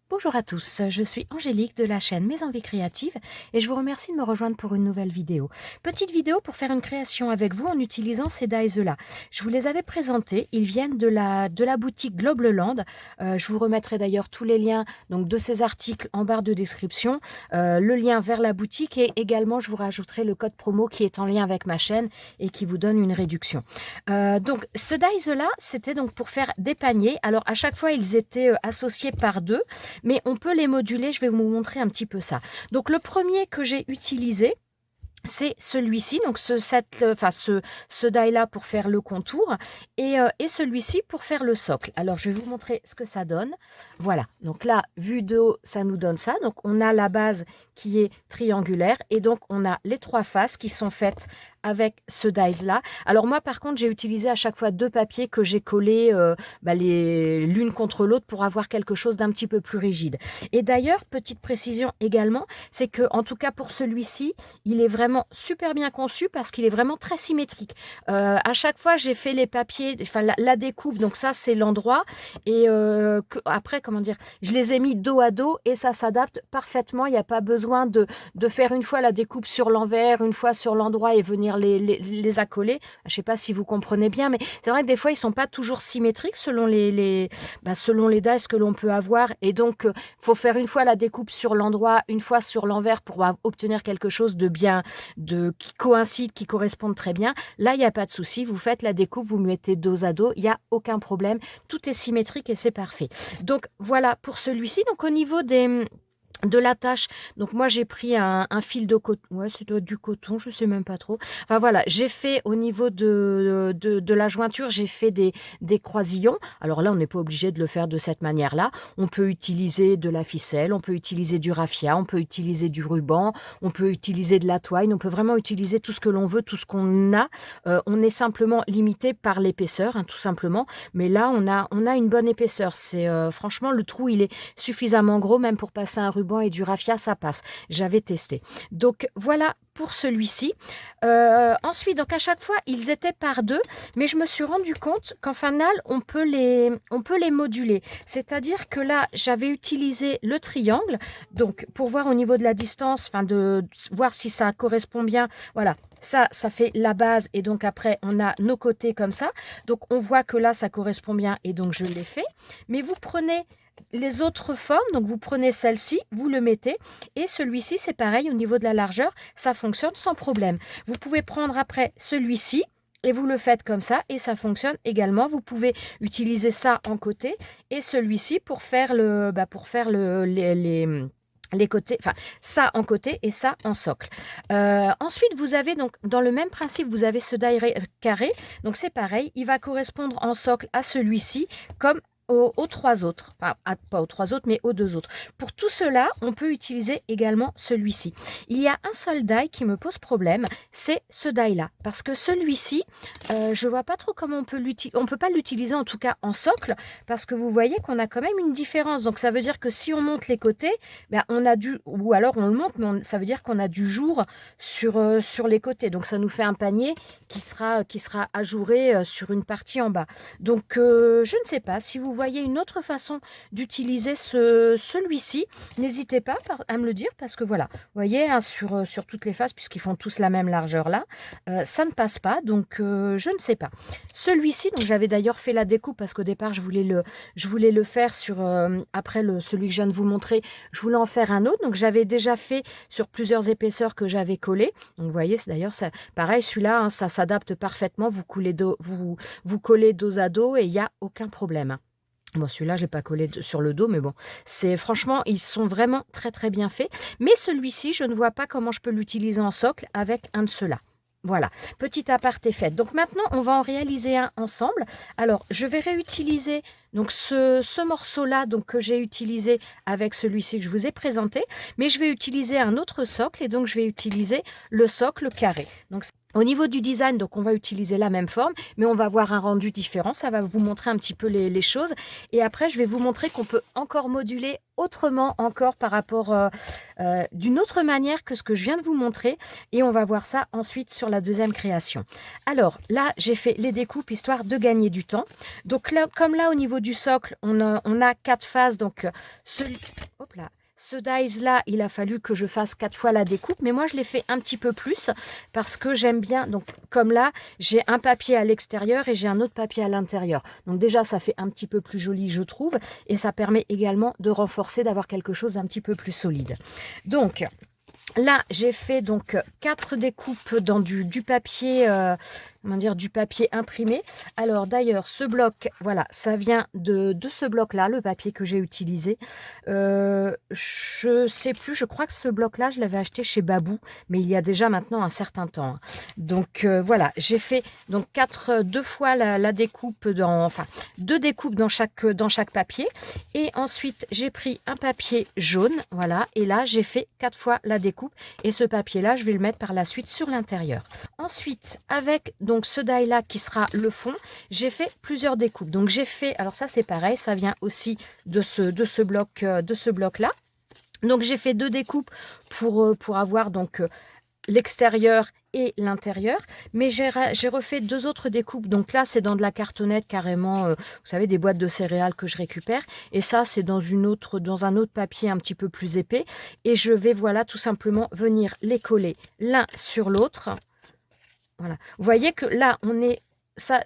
Bonjour à tous, je suis Angélique de la chaîne Mes Envies Créatives et je vous remercie de me rejoindre pour une nouvelle vidéo. Petite vidéo pour faire une création avec vous en utilisant ces dies-là. Je vous les avais présentés, ils viennent de la boutique Globleland. Je vous remettrai d'ailleurs tous les liens donc, de ces articles en barre de description, le lien vers la boutique et également je vous rajouterai le code promo qui est en lien avec ma chaîne et qui vous donne une réduction. Donc ce dies-là, c'était donc pour faire des paniers. Alors à chaque fois, ils étaient associés par deux. Mais on peut les moduler, je vais vous montrer un petit peu ça. Donc le premier que j'ai utilisé, c'est celui-ci, donc ce die-là pour faire le contour et celui-ci pour faire le socle. Alors, je vais vous montrer ce que ça donne. Voilà, donc là, vu de haut, ça nous donne ça. Donc, on a la base qui est triangulaire et donc, on a les trois faces qui sont faites avec ce die-là. Alors, moi, par contre, j'ai utilisé à chaque fois deux papiers que j'ai collés l'une contre l'autre pour avoir quelque chose d'un petit peu plus rigide. Et d'ailleurs, petite précision également, c'est que, en tout cas pour celui-ci, il est vraiment super bien conçu parce qu'il est vraiment très symétrique. À chaque fois, j'ai fait les papiers, enfin la découpe, donc ça c'est l'endroit et après comment dire, je les ai mis dos à dos et ça s'adapte parfaitement. Il n'y a pas besoin de faire une fois la découpe sur l'envers, une fois sur l'endroit et venir les accoler. Je ne sais pas si vous comprenez bien, mais c'est vrai que des fois ils sont pas toujours symétriques selon selon les dies que l'on peut avoir et donc faut faire une fois la découpe sur l'endroit, une fois sur l'envers pour obtenir quelque chose de bien qui coïncident, qui correspondent très bien. Là, il n'y a pas de souci. Vous faites la découpe, vous mettez dos à dos. Il n'y a aucun problème. Tout est symétrique et c'est parfait. Donc, voilà pour celui-ci. Donc, au niveau de l'attache, donc moi j'ai pris un fil de coton, ouais c'est du coton, je sais même pas trop. Enfin voilà, j'ai fait au niveau de la jointure, j'ai fait des croisillons. Alors là, on n'est pas obligé de le faire de cette manière-là. On peut utiliser de la ficelle, on peut utiliser du raffia, on peut utiliser du ruban, on peut utiliser de la twine, on peut vraiment utiliser tout ce que l'on veut, tout ce qu'on a. On est simplement limité par l'épaisseur, hein, tout simplement. Mais là, on a une bonne épaisseur. C'est franchement, le trou, il est suffisamment gros, même pour passer un ruban et du raffia, ça passe. J'avais testé. Donc voilà pour celui-ci. Ensuite, donc à chaque fois, ils étaient par deux, mais je me suis rendu compte qu'en final, on peut les moduler. C'est-à-dire que là, j'avais utilisé le triangle, donc pour voir au niveau de la distance, enfin de voir si ça correspond bien. Voilà, ça fait la base et donc après, on a nos côtés comme ça. Donc on voit que là, ça correspond bien et donc je l'ai fait. Mais vous prenez les autres formes, donc vous prenez celle-ci, vous le mettez et celui-ci c'est pareil au niveau de la largeur, ça fonctionne sans problème. Vous pouvez prendre après celui-ci et vous le faites comme ça et ça fonctionne également. Vous pouvez utiliser ça en côté et celui-ci pour faire les côtés, enfin ça en côté et ça en socle. Ensuite, vous avez donc dans le même principe, vous avez ce die carré, donc c'est pareil, il va correspondre en socle à celui-ci comme aux trois autres, enfin pas aux trois autres mais aux deux autres. Pour tout cela, on peut utiliser également celui-ci. Il y a un seul die qui me pose problème, c'est ce die là, parce que celui-ci, je vois pas trop comment on peut l'utiliser. On peut pas l'utiliser en tout cas en socle, parce que vous voyez qu'on a quand même une différence. Donc ça veut dire que si on monte les côtés, ben, on a ou alors on le monte, mais ça veut dire qu'on a du jour sur les côtés. Donc ça nous fait un panier qui sera ajouré sur une partie en bas. Donc je ne sais pas si vous voyez une autre façon d'utiliser celui-ci, n'hésitez pas à me le dire parce que voilà, vous voyez hein, sur toutes les faces, puisqu'ils font tous la même largeur là, ça ne passe pas, donc je ne sais pas. Celui-ci, donc j'avais d'ailleurs fait la découpe parce qu'au départ je voulais le faire sur, après celui que je viens de vous montrer, je voulais en faire un autre, donc j'avais déjà fait sur plusieurs épaisseurs que j'avais collé. Donc vous voyez, c'est d'ailleurs pareil, celui-là, hein, ça s'adapte parfaitement, vous collez dos à dos et il n'y a aucun problème. Bon, celui-là, je l'ai pas collé sur le dos, mais bon, c'est franchement, ils sont vraiment très très bien faits. Mais celui-ci, je ne vois pas comment je peux l'utiliser en socle avec un de ceux-là. Voilà, petit aparté fait. Donc maintenant, on va en réaliser un ensemble. Alors, je vais réutiliser donc ce morceau-là que j'ai utilisé avec celui-ci que je vous ai présenté, mais je vais utiliser un autre socle et donc je vais utiliser le socle carré. Donc Au niveau du design, donc on va utiliser la même forme, mais on va avoir un rendu différent. Ça va vous montrer un petit peu les choses. Et après, je vais vous montrer qu'on peut encore moduler autrement encore par rapport d'une autre manière que ce que je viens de vous montrer. Et on va voir ça ensuite sur la deuxième création. Alors là, j'ai fait les découpes histoire de gagner du temps. Donc là, comme là au niveau du socle, on a 4 phases. Donc hop là. Ce dies-là, il a fallu que je fasse 4 fois la découpe, mais moi je l'ai fait un petit peu plus parce que j'aime bien. Donc comme là, j'ai un papier à l'extérieur et j'ai un autre papier à l'intérieur. Donc déjà, ça fait un petit peu plus joli, je trouve, et ça permet également de renforcer, d'avoir quelque chose d'un petit peu plus solide. Donc là, j'ai fait donc 4 découpes dans du papier, comment dire, du papier imprimé. Alors d'ailleurs, ce bloc, voilà, ça vient de ce bloc-là, le papier que j'ai utilisé. Je sais plus, je crois que ce bloc-là, je l'avais acheté chez Babou, mais il y a déjà maintenant un certain temps, hein. Donc voilà, j'ai fait donc 2 fois la découpe, enfin 2 découpes dans chaque papier. Et ensuite, j'ai pris un papier jaune, voilà, et là, j'ai fait 4 fois la découpe. Et ce papier-là, je vais le mettre par la suite sur l'intérieur. Ensuite, avec donc ce die-là qui sera le fond, j'ai fait plusieurs découpes. Donc j'ai fait, alors ça c'est pareil, ça vient aussi de ce bloc-là. Donc j'ai fait 2 découpes pour avoir donc l'extérieur et l'intérieur, mais j'ai refait 2 autres découpes. Donc là, c'est dans de la cartonnette carrément, vous savez, des boîtes de céréales que je récupère. Et ça, c'est dans un autre papier un petit peu plus épais. Et je vais, voilà, tout simplement venir les coller l'un sur l'autre. Voilà. Vous voyez que là,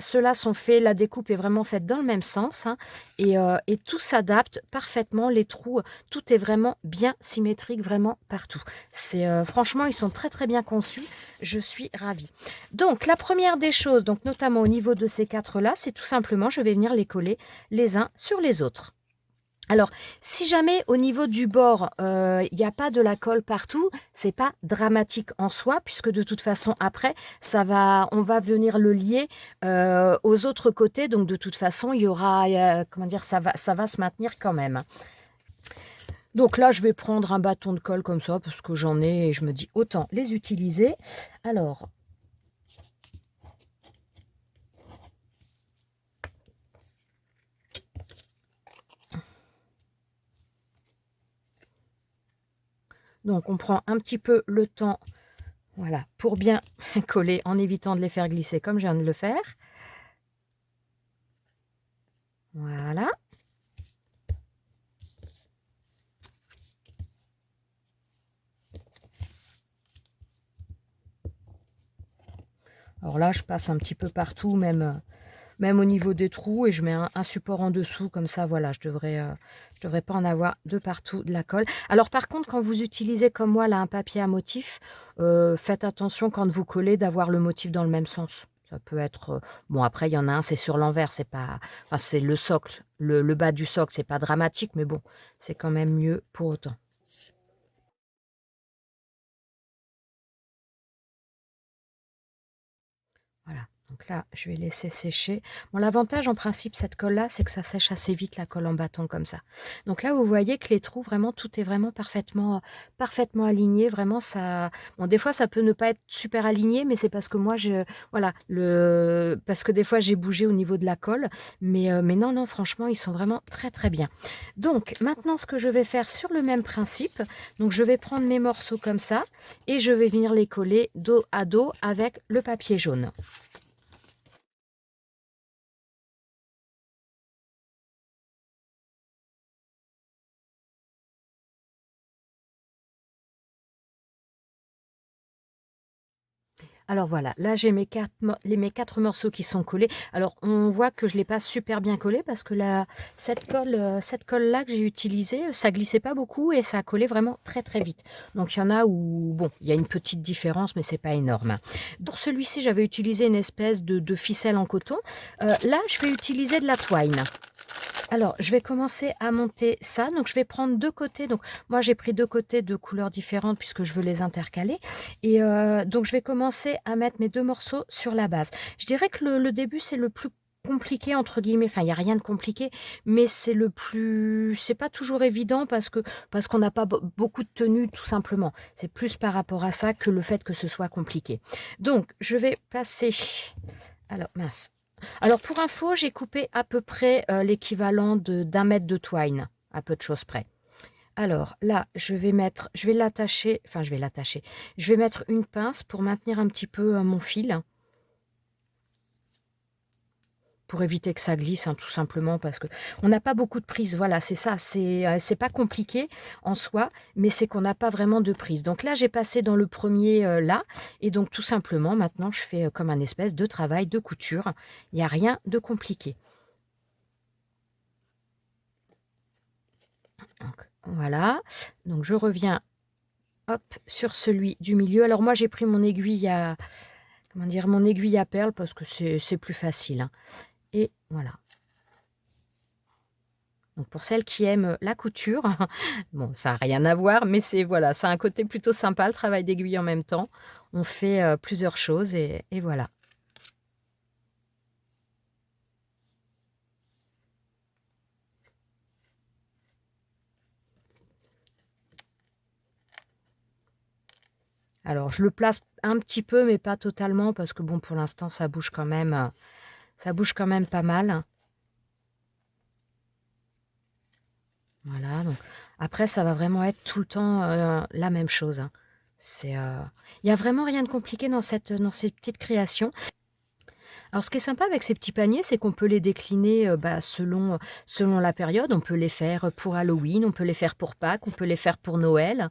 ceux-là sont faits, la découpe est vraiment faite dans le même sens, hein, et tout s'adapte parfaitement, les trous, tout est vraiment bien symétrique, vraiment partout. Franchement, ils sont très très bien conçus, je suis ravie. Donc la première des choses, donc notamment au niveau de ces 4-là, c'est tout simplement, je vais venir les coller les uns sur les autres. Alors, si jamais au niveau du bord, il n'y a pas de la colle partout, c'est pas dramatique en soi, puisque de toute façon, après, on va venir le lier aux autres côtés. Donc, de toute façon, il y aura, comment dire, ça va se maintenir quand même. Donc là, je vais prendre un bâton de colle comme ça, parce que j'en ai et je me dis autant les utiliser. Alors, donc on prend un petit peu le temps, voilà, pour bien coller en évitant de les faire glisser comme je viens de le faire. Voilà. Alors là, je passe un petit peu partout, même au niveau des trous, et je mets un support en dessous, comme ça, voilà, je devrais pas en avoir de partout de la colle. Alors par contre, quand vous utilisez comme moi là un papier à motif, faites attention quand vous collez d'avoir le motif dans le même sens. Ça peut être... bon, après, il y en a un, c'est sur l'envers, c'est pas... Enfin, c'est le socle, le bas du socle, c'est pas dramatique, mais bon, c'est quand même mieux pour autant. Voilà, donc là, je vais laisser sécher. Bon, l'avantage, en principe, cette colle-là, c'est que ça sèche assez vite, la colle en bâton, comme ça. Donc là, vous voyez que les trous, vraiment, tout est vraiment parfaitement aligné. Vraiment, ça... Bon, des fois, ça peut ne pas être super aligné, mais c'est parce que moi, voilà, parce que des fois, j'ai bougé au niveau de la colle. Mais non, non, franchement, ils sont vraiment très, très bien. Donc, maintenant, ce que je vais faire sur le même principe, donc je vais prendre mes morceaux comme ça, et je vais venir les coller dos à dos avec le papier jaune. Alors voilà, là j'ai mes 4 morceaux qui sont collés. Alors on voit que je ne l'ai pas super bien collé parce que cette colle-là que j'ai utilisée, ça glissait pas beaucoup et ça collait vraiment très très vite. Donc il y en a où, bon, il y a une petite différence mais c'est pas énorme. Pour celui-ci, j'avais utilisé une espèce de ficelle en coton. Là, je vais utiliser de la twine. Alors, je vais commencer à monter ça. Donc, je vais prendre 2 côtés. Donc, moi, j'ai pris 2 côtés de couleurs différentes puisque je veux les intercaler. Et donc, je vais commencer à mettre mes 2 morceaux sur la base. Je dirais que le début, c'est le plus compliqué entre guillemets, enfin il y a rien de compliqué, mais c'est pas toujours évident parce qu'on n'a pas beaucoup de tenues tout simplement. C'est plus par rapport à ça que le fait que ce soit compliqué. Donc je vais passer alors mince. Alors pour info, j'ai coupé à peu près, l'équivalent d'1 mètre de twine, à peu de choses près. Alors là, je vais l'attacher, enfin je vais l'attacher, je vais mettre une pince pour maintenir un petit peu, mon fil. Pour éviter que ça glisse, hein, tout simplement parce que on n'a pas beaucoup de prise. Voilà, c'est ça, c'est pas compliqué en soi, mais c'est qu'on n'a pas vraiment de prise. Donc là, j'ai passé dans le premier là et donc tout simplement maintenant je fais, comme un espèce de travail de couture. Il y a rien de compliqué. Donc voilà, donc je reviens, hop, sur celui du milieu. Alors moi, j'ai pris mon aiguille à comment dire? Mon aiguille à perles parce que c'est plus facile, hein, et voilà. Donc pour celles qui aiment la couture, bon, ça a rien à voir, mais c'est voilà, ça a un côté plutôt sympa, le travail d'aiguille en même temps. On fait, plusieurs choses et voilà. Alors je le place un petit peu, mais pas totalement parce que bon, pour l'instant, ça bouge quand même pas mal. Voilà, donc après ça va vraiment être tout le temps, la même chose, hein. Il y a vraiment rien de compliqué dans ces petites créations. Alors ce qui est sympa avec ces petits paniers, c'est qu'on peut les décliner, selon la période. On peut les faire pour Halloween, on peut les faire pour Pâques, on peut les faire pour Noël,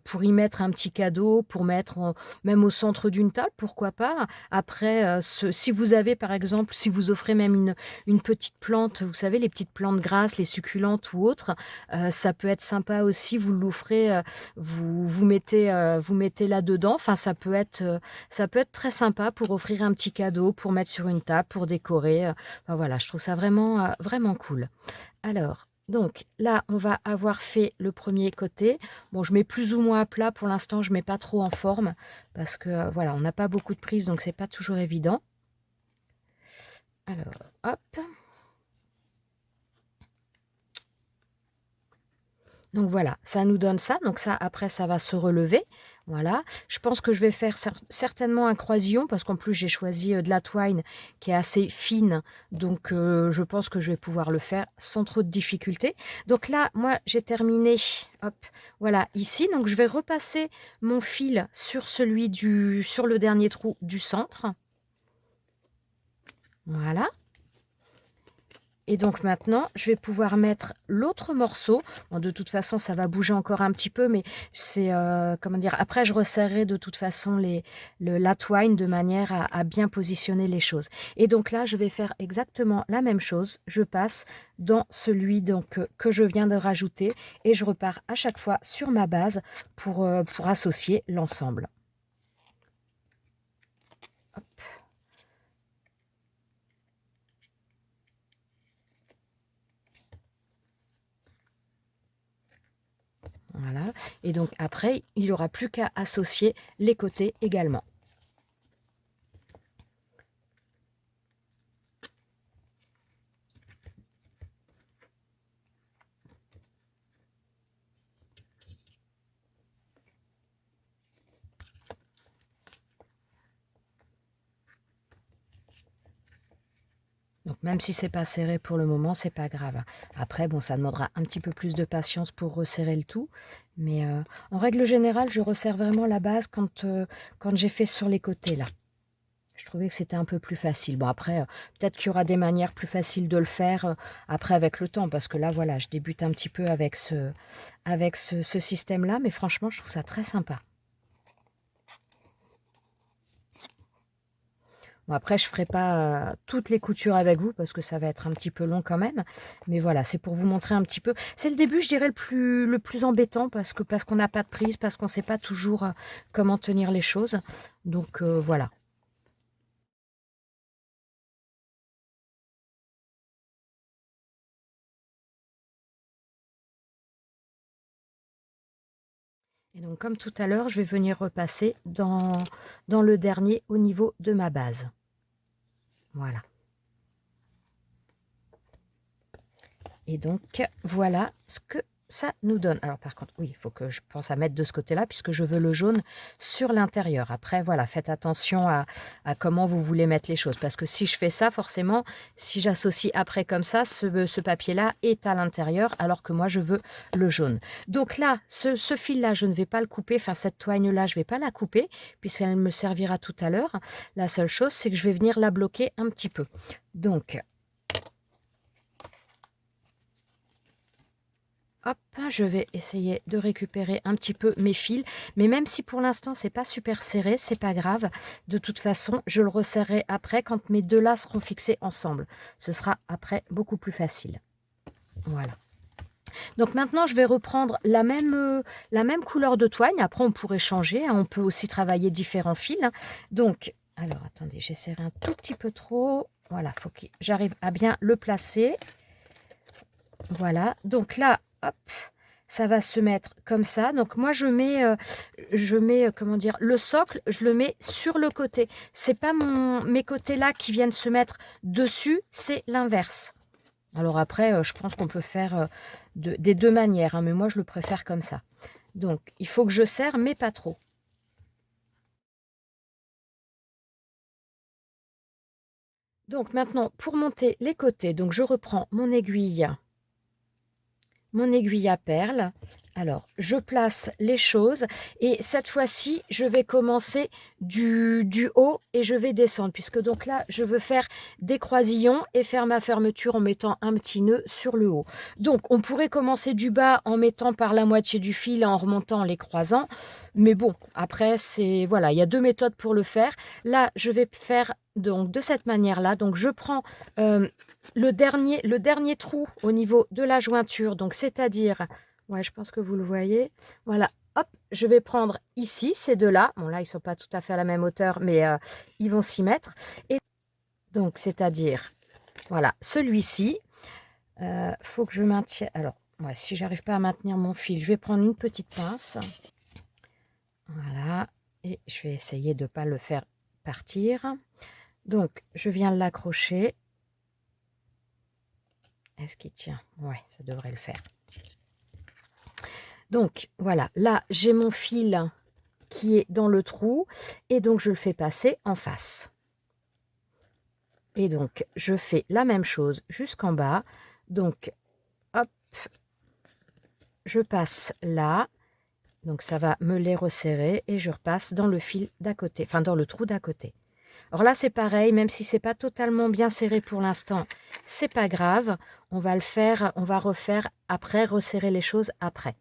pour y mettre un petit cadeau, pour mettre même au centre d'une table, pourquoi pas. Après, si vous avez par exemple, si vous offrez même une petite plante, vous savez les petites plantes grasses, les succulentes ou autres, ça peut être sympa aussi. Vous l'offrez, vous mettez là-dedans. Enfin ça peut être très sympa pour offrir un petit cadeau, pour mettre sur une table, pour décorer. Enfin voilà, je trouve ça vraiment, vraiment cool. Alors, donc là, on va avoir fait le premier côté. Bon, je mets plus ou moins à plat. Pour l'instant, je mets pas trop en forme parce que voilà, on n'a pas beaucoup de prise, donc c'est pas toujours évident. Alors, hop. Donc voilà, ça nous donne ça. Donc ça, après, ça va se relever. Voilà. Je pense que je vais faire certainement un croisillon parce qu'en plus, j'ai choisi de la twine qui est assez fine. Donc, je pense que je vais pouvoir le faire sans trop de difficulté. Donc là, moi, j'ai terminé. Hop, voilà, ici. Donc, je vais repasser mon fil sur sur le dernier trou du centre. Voilà. Et donc maintenant, je vais pouvoir mettre l'autre morceau. Bon, de toute façon, ça va bouger encore un petit peu, mais c'est, comment dire? Après, je resserrerai de toute façon la twine de manière à bien positionner les choses. Et donc là, je vais faire exactement la même chose. Je passe dans celui donc, que je viens de rajouter et je repars à chaque fois sur ma base pour associer l'ensemble. Voilà. Et donc après, il n'y aura plus qu'à associer les côtés également. Donc même si c'est pas serré pour le moment, c'est pas grave. Après, bon, ça demandera un petit peu plus de patience pour resserrer le tout. Mais en règle générale, je resserre vraiment la base quand j'ai fait sur les côtés là. Je trouvais que c'était un peu plus facile. Bon après, peut-être qu'il y aura des manières plus faciles de le faire après avec le temps. Parce que là, voilà, je débute un petit peu avec ce système-là. Mais franchement, je trouve ça très sympa. Bon après je ferai pas, toutes les coutures avec vous parce que ça va être un petit peu long quand même. Mais voilà, c'est pour vous montrer un petit peu. C'est le début, je dirais, le plus embêtant parce qu'on n'a pas de prise, parce qu'on ne sait pas toujours, comment tenir les choses. Donc voilà. Et donc comme tout à l'heure, je vais venir repasser dans le dernier au niveau de ma base. Voilà. Et donc, voilà ce que ça nous donne. Alors par contre, oui, il faut que je pense à mettre de ce côté-là puisque je veux le jaune sur l'intérieur. Après, voilà, faites attention à comment vous voulez mettre les choses. Parce que si je fais ça, forcément, si j'associe après comme ça, ce papier-là est à l'intérieur alors que moi, je veux le jaune. Donc là, ce fil-là, je ne vais pas le couper. Enfin, cette toigne-là, je ne vais pas la couper puisqu'elle me servira tout à l'heure. La seule chose, c'est que je vais venir la bloquer un petit peu. Donc, hop, je vais essayer de récupérer un petit peu mes fils. Mais même si pour l'instant, c'est pas super serré, c'est pas grave. De toute façon, je le resserrerai après quand mes deux là seront fixés ensemble. Ce sera après beaucoup plus facile. Voilà. Donc maintenant, je vais reprendre la même couleur de toigne. Après, on pourrait changer, hein. On peut aussi travailler différents fils, hein. Donc, alors, attendez, j'ai serré un tout petit peu trop. Voilà, il faut que j'arrive à bien le placer. Voilà, donc là, hop, ça va se mettre comme ça. Donc moi, je mets comment dire, le socle, je le mets sur le côté. C'est pas mes côtés là qui viennent se mettre dessus, c'est l'inverse. Alors après, je pense qu'on peut faire des deux manières, hein, mais moi, je le préfère comme ça. Donc, il faut que je serre, mais pas trop. Donc maintenant, pour monter les côtés, donc je reprends mon aiguille à perles. Alors, je place les choses et cette fois-ci, je vais commencer du haut et je vais descendre puisque donc là, je veux faire des croisillons et faire ma fermeture en mettant un petit nœud sur le haut. Donc, on pourrait commencer du bas en mettant par la moitié du fil en remontant les croisants. Mais bon, après, voilà, il y a deux méthodes pour le faire. Là, je vais faire donc de cette manière-là. Donc, je prends le dernier trou au niveau de la jointure, donc c'est-à-dire, ouais, je pense que vous le voyez, voilà, hop, je vais prendre ici ces deux-là, bon là ils sont pas tout à fait à la même hauteur, mais ils vont s'y mettre, et donc c'est-à-dire, voilà, celui-ci, faut que je maintienne, alors, ouais, si j'arrive pas à maintenir mon fil, je vais prendre une petite pince, voilà, et je vais essayer de ne pas le faire partir, donc je viens l'accrocher. Est-ce qu'il tient? Ouais, ça devrait le faire. Donc, voilà. Là, j'ai mon fil qui est dans le trou. Et donc, je le fais passer en face. Et donc, je fais la même chose jusqu'en bas. Donc, hop, je passe là. Donc, ça va me les resserrer. Et je repasse dans le fil d'à côté. Enfin, dans le trou d'à côté. Alors là, c'est pareil, même si c'est pas totalement bien serré pour l'instant, c'est pas grave. On va le faire, on va refaire après, resserrer les choses après.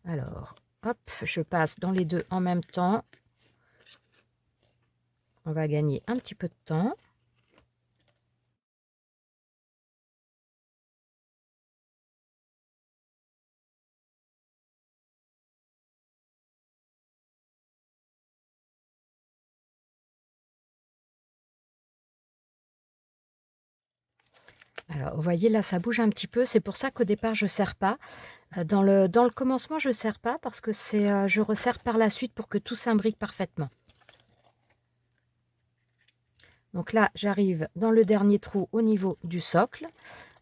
Alors, hop, je passe dans les deux en même temps. On va gagner un petit peu de temps. Alors, vous voyez, là, ça bouge un petit peu. C'est pour ça qu'au départ, je ne serre pas. Dans le commencement, je ne serre pas parce que je resserre par la suite pour que tout s'imbrique parfaitement. Donc là, j'arrive dans le dernier trou au niveau du socle.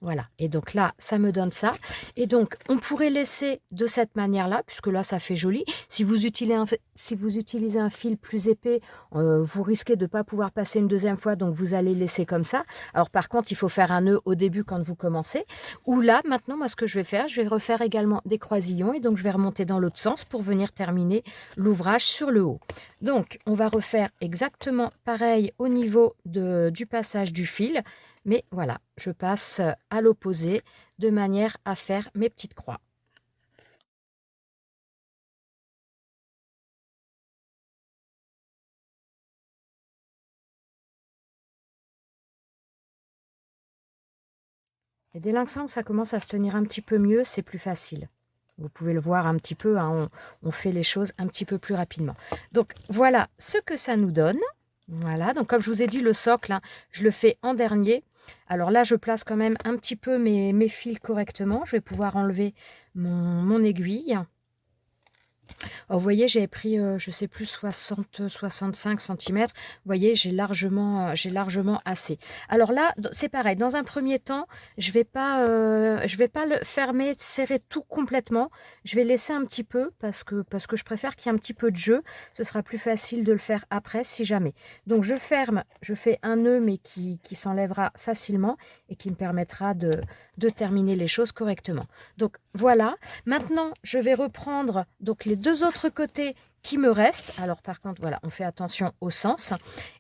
Voilà, et donc là, ça me donne ça. Et donc, on pourrait laisser de cette manière-là, puisque là, ça fait joli. Si vous utilisez un fil plus épais, vous risquez de ne pas pouvoir passer une deuxième fois, donc vous allez laisser comme ça. Alors, par contre, il faut faire un nœud au début quand vous commencez. Ou là, maintenant, moi, ce que je vais faire, je vais refaire également des croisillons, et donc je vais remonter dans l'autre sens pour venir terminer l'ouvrage sur le haut. Donc, on va refaire exactement pareil au niveau du passage du fil. Mais voilà, je passe à l'opposé de manière à faire mes petites croix. Et dès l'instant que ça commence à se tenir un petit peu mieux, c'est plus facile. Vous pouvez le voir un petit peu, hein, on fait les choses un petit peu plus rapidement. Donc voilà ce que ça nous donne. Voilà, donc comme je vous ai dit, le socle, hein, je le fais en dernier. Alors là, je place quand même un petit peu mes fils correctement. Je vais pouvoir enlever mon aiguille. Alors, vous voyez, j'avais pris, je sais plus 60-65 centimètres. Vous voyez, j'ai largement assez. Alors là, c'est pareil. Dans un premier temps, je vais pas le fermer, serrer tout complètement. Je vais laisser un petit peu parce que je préfère qu'il y ait un petit peu de jeu. Ce sera plus facile de le faire après si jamais. Donc je ferme, je fais un nœud mais qui s'enlèvera facilement et qui me permettra de terminer les choses correctement. Donc voilà. Maintenant, je vais reprendre donc les deux autres côtés qui me restent. Alors par contre, voilà, on fait attention au sens.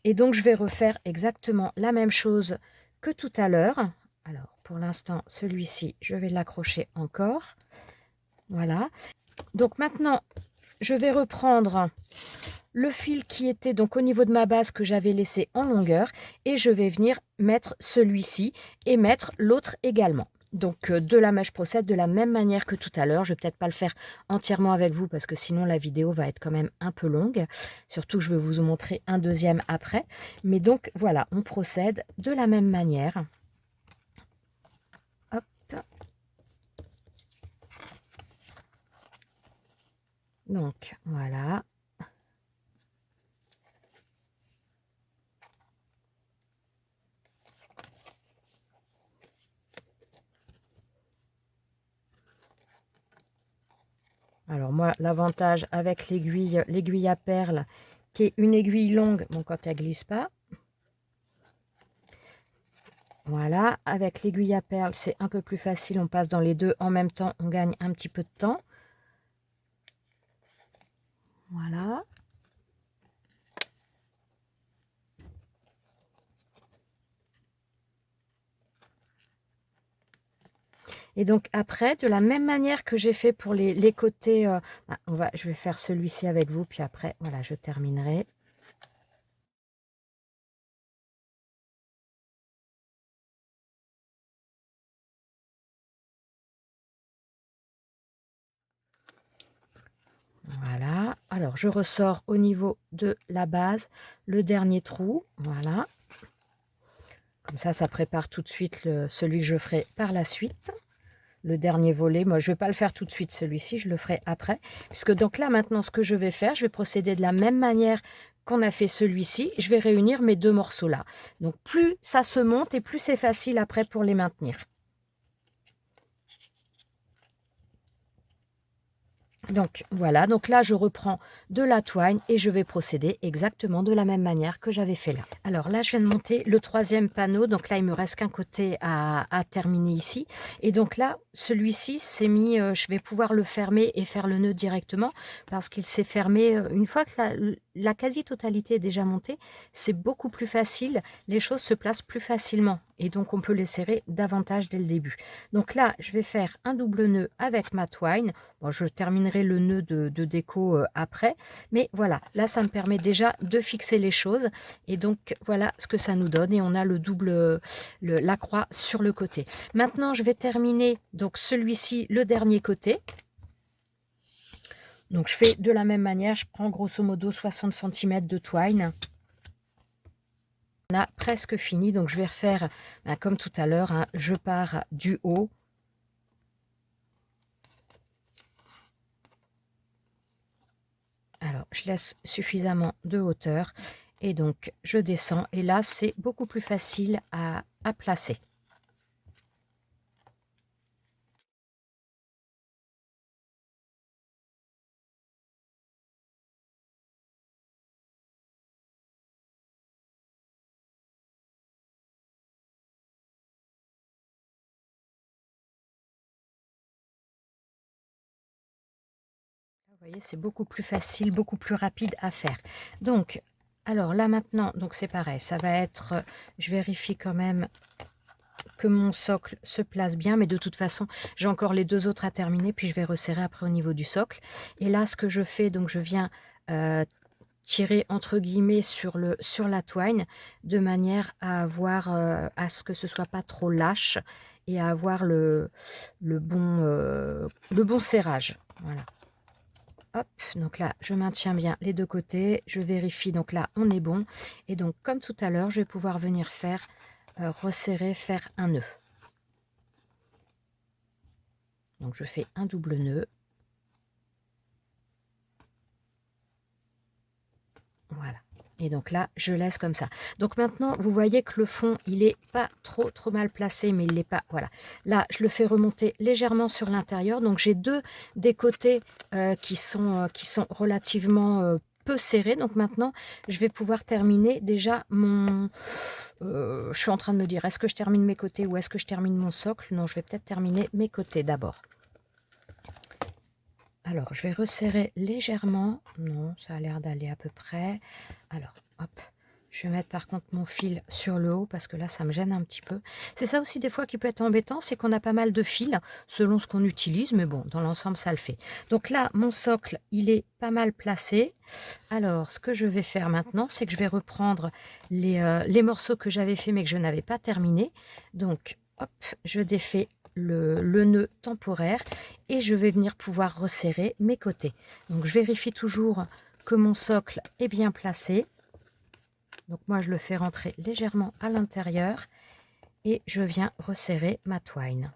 Et donc, je vais refaire exactement la même chose que tout à l'heure. Alors, pour l'instant, celui-ci, je vais l'accrocher encore. Voilà. Donc maintenant, je vais reprendre le fil qui était donc au niveau de ma base que j'avais laissé en longueur et je vais venir mettre celui-ci et mettre l'autre également. Donc je procède de la même manière que tout à l'heure. Je ne vais peut-être pas le faire entièrement avec vous parce que sinon la vidéo va être quand même un peu longue. Surtout que je vais vous montrer un deuxième après. Mais donc voilà, on procède de la même manière. Hop. Donc voilà. Alors moi, l'avantage avec l'aiguille à perles, qui est une aiguille longue, bon, quand elle glisse pas. Voilà, avec l'aiguille à perles, c'est un peu plus facile, on passe dans les deux en même temps, on gagne un petit peu de temps. Voilà. Et donc après, de la même manière que j'ai fait pour les côtés, je vais faire celui-ci avec vous, puis après, voilà, je terminerai. Voilà, alors je ressors au niveau de la base le dernier trou, voilà. Comme ça prépare tout de suite celui que je ferai par la suite. Le dernier volet, moi je ne vais pas le faire tout de suite celui-ci, je le ferai après. Puisque donc là maintenant ce que je vais faire, je vais procéder de la même manière qu'on a fait celui-ci. Je vais réunir mes deux morceaux là. Donc plus ça se monte et plus c'est facile après pour les maintenir. Donc voilà, donc là je reprends de la twine et je vais procéder exactement de la même manière que j'avais fait là. Alors là je viens de monter le troisième panneau, donc là il me reste qu'un côté à terminer ici. Et donc là celui-ci s'est mis, je vais pouvoir le fermer et faire le nœud directement parce qu'il s'est fermé une fois que la quasi-totalité est déjà montée, c'est beaucoup plus facile, les choses se placent plus facilement et donc on peut les serrer davantage dès le début. Donc là je vais faire un double nœud avec ma twine. Bon, je terminerai le nœud de déco après. Mais voilà, là, ça me permet déjà de fixer les choses. Et donc, voilà ce que ça nous donne. Et on a le double, la croix sur le côté. Maintenant, je vais terminer donc celui-ci, le dernier côté. Donc, je fais de la même manière. Je prends grosso modo 60 cm de twine. On a presque fini. Donc, je vais refaire comme tout à l'heure. Hein, je pars du haut. Alors, je laisse suffisamment de hauteur et donc je descends. Et là, c'est beaucoup plus facile à placer. Vous voyez, c'est beaucoup plus facile, beaucoup plus rapide à faire. Donc, alors là maintenant, donc c'est pareil, ça va être, je vérifie quand même que mon socle se place bien, mais de toute façon, j'ai encore les deux autres à terminer, puis je vais resserrer après au niveau du socle. Et là, ce que je fais, donc je viens tirer entre guillemets sur la twine, de manière à avoir, à ce que ce soit pas trop lâche et à avoir le bon serrage. Voilà. Hop, donc là, je maintiens bien les deux côtés. Je vérifie, donc là, on est bon. Et donc, comme tout à l'heure, je vais pouvoir venir faire, resserrer, faire un nœud. Donc, je fais un double nœud. Voilà. Et donc là, je laisse comme ça. Donc maintenant, vous voyez que le fond, il n'est pas trop mal placé, mais il n'est pas... Voilà. Là, je le fais remonter légèrement sur l'intérieur. Donc j'ai deux des côtés qui sont relativement peu serrés. Donc maintenant, je vais pouvoir terminer déjà mon... je suis en train de me dire, est-ce que je termine mes côtés ou est-ce que je termine mon socle? Non, je vais peut-être terminer mes côtés d'abord. Alors, je vais resserrer légèrement. Non, ça a l'air d'aller à peu près. Alors, hop, je vais mettre par contre mon fil sur le haut parce que là, ça me gêne un petit peu. C'est ça aussi des fois qui peut être embêtant, c'est qu'on a pas mal de fils selon ce qu'on utilise, mais bon, dans l'ensemble, ça le fait. Donc là, mon socle, il est pas mal placé. Alors, ce que je vais faire maintenant, c'est que je vais reprendre les morceaux que j'avais fait mais que je n'avais pas terminés. Donc, hop, je défais le nœud temporaire et je vais venir pouvoir resserrer mes côtés. Donc je vérifie toujours que mon socle est bien placé. Donc moi je le fais rentrer légèrement à l'intérieur et je viens resserrer ma twine.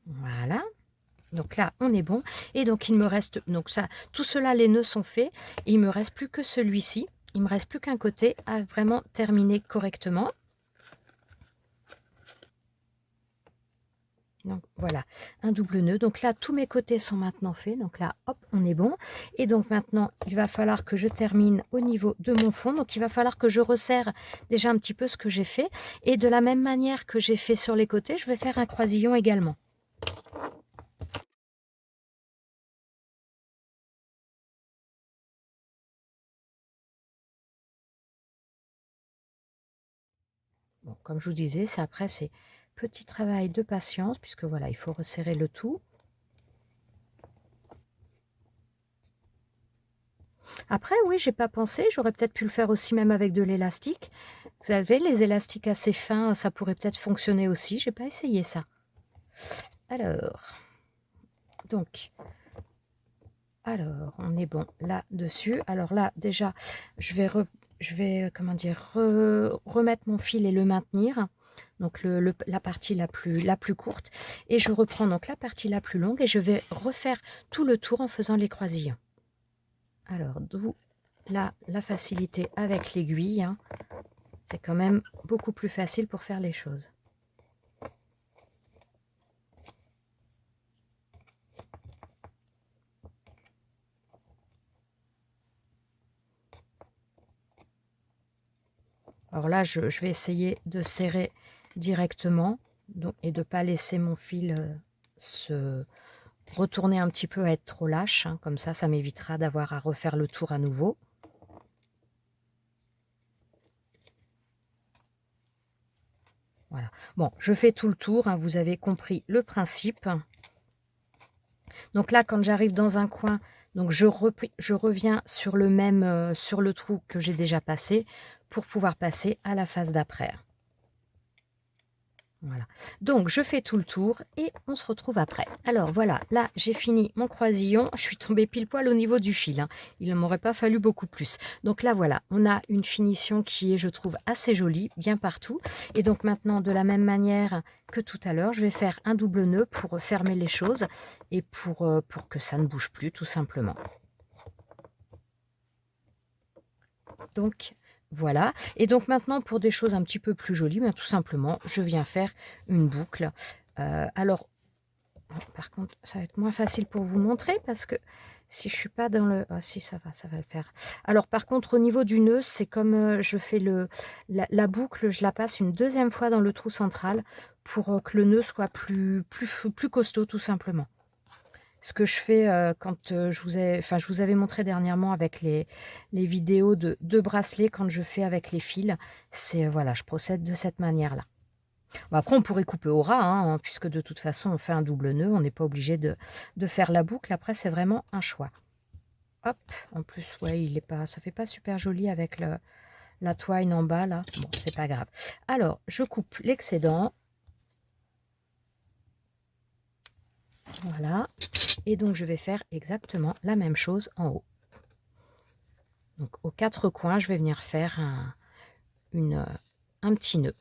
Voilà. Donc là on est bon et donc il me reste, donc ça, tout cela, les nœuds sont faits et il me reste plus que celui-ci. Il me reste plus qu'un côté à vraiment terminer correctement. Donc voilà, un double nœud. Donc là, tous mes côtés sont maintenant faits. Donc là, hop, on est bon. Et donc maintenant, il va falloir que je termine au niveau de mon fond. Donc il va falloir que je resserre déjà un petit peu ce que j'ai fait. Et de la même manière que j'ai fait sur les côtés, je vais faire un croisillon également. Bon, comme je vous disais, après, c'est petit travail de patience, puisque voilà, il faut resserrer le tout. Après, oui, j'ai pas pensé, j'aurais peut-être pu le faire aussi même avec de l'élastique. Vous savez, les élastiques assez fins, ça pourrait peut-être fonctionner aussi. J'ai pas essayé ça. Alors, on est bon là-dessus. Alors là, déjà, je vais comment dire, remettre mon fil et le maintenir. Donc la partie la plus courte. Et je reprends donc la partie la plus longue et je vais refaire tout le tour en faisant les croisillons. Alors, d'où là la facilité avec l'aiguille. Hein. C'est quand même beaucoup plus facile pour faire les choses. Alors là, je vais essayer de serrer directement et de ne pas laisser mon fil se retourner un petit peu, à être trop lâche. Hein. Comme ça m'évitera d'avoir à refaire le tour à nouveau. Voilà. Bon, je fais tout le tour. Hein, vous avez compris le principe. Donc là, quand j'arrive dans un coin, donc je reviens sur le même, sur le trou que j'ai déjà passé pour pouvoir passer à la phase d'après. Voilà. Donc je fais tout le tour et on se retrouve après. Alors voilà, là j'ai fini mon croisillon. Je suis tombée pile poil au niveau du fil. Hein. Il ne m'aurait pas fallu beaucoup plus. Donc là voilà, on a une finition qui est, je trouve, assez jolie, bien partout. Et donc maintenant, de la même manière que tout à l'heure, je vais faire un double nœud pour fermer les choses et pour que ça ne bouge plus, tout simplement. Donc voilà, et donc maintenant pour des choses un petit peu plus jolies, bien, tout simplement, je viens faire une boucle. Alors, par contre, ça va être moins facile pour vous montrer parce que si je suis pas dans le... Ah si, ça va le faire. Alors par contre, au niveau du nœud, c'est comme je fais la boucle, je la passe une deuxième fois dans le trou central pour que le nœud soit plus costaud, tout simplement. Ce que je fais quand je vous avais montré dernièrement avec les vidéos de bracelets, quand je fais avec les fils, c'est voilà, je procède de cette manière-là. Bon, après, on pourrait couper au ras, hein, puisque de toute façon, on fait un double nœud, on n'est pas obligé de faire la boucle. Après, c'est vraiment un choix. Hop, en plus, ouais, il est pas, ça fait pas super joli avec la twine en bas, là. Bon, c'est pas grave. Alors, je coupe l'excédent. Voilà. Et donc, je vais faire exactement la même chose en haut. Donc, aux quatre coins, je vais venir faire un petit nœud.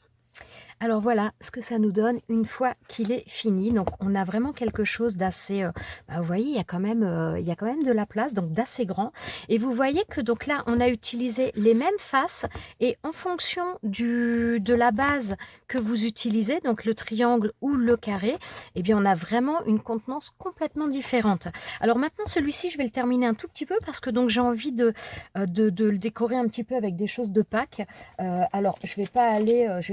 Alors voilà ce que ça nous donne une fois qu'il est fini. Donc on a vraiment quelque chose d'assez, vous voyez, il y a quand même de la place, donc d'assez grand. Et vous voyez que donc là, on a utilisé les mêmes faces et en fonction de la base que vous utilisez, donc le triangle ou le carré, eh bien on a vraiment une contenance complètement différente. Alors maintenant, celui-ci, je vais le terminer un tout petit peu parce que donc j'ai envie de le décorer un petit peu avec des choses de Pâques. Alors je vais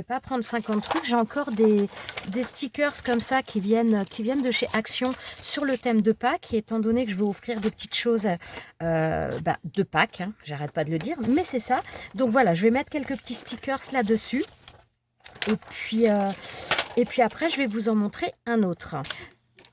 pas prendre 50 trucs, j'ai encore des stickers comme ça qui viennent de chez Action sur le thème de Pâques, et étant donné que je veux offrir des petites choses de Pâques, hein, j'arrête pas de le dire, mais c'est ça. Donc voilà, je vais mettre quelques petits stickers là-dessus, et puis après je vais vous en montrer un autre.